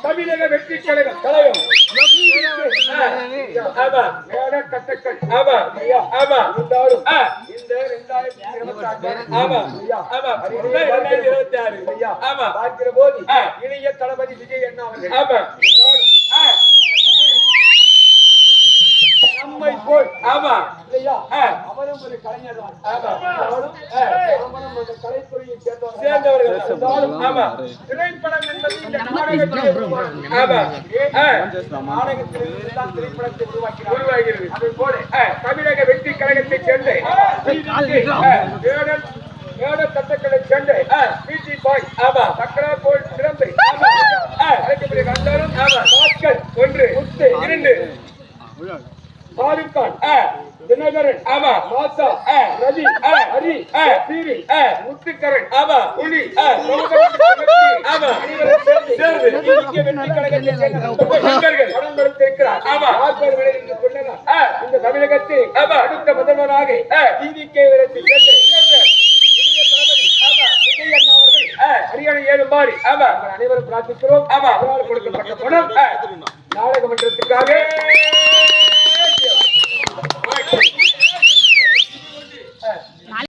தமிழக வெற்றி கழகம் இளைய தளபதி விஜய் அண்ணா நம்மை போய் அவரும் ஒரு கலைஞர் கலைத்துறையை சேர்ந்தவர்கள். திரைப்படம் என்பது நாடகத்தில் திரைப்படத்தை உருவாகிறது. அது போல தமிழக வெற்றி கழகத்தை சேர்ந்த தட்டக்களை சேர்ந்த பிடி பாய் சக்கரா போல் சிறந்தை அழைக்கக்கூடிய கண்டாலும் பாஸ்கர் 1 2 ஷாருக் கான் தினகரன் மாசா ரவி ஹரி சீரி முத்துக்கரன் புலி இந்த தமிழகத்தில் அடுத்த முதல்வராக அரியணை ஏறுமாறு அனைவரும் பிரார்த்திக்கிறோம். கொடுக்கப்பட்ட பணம்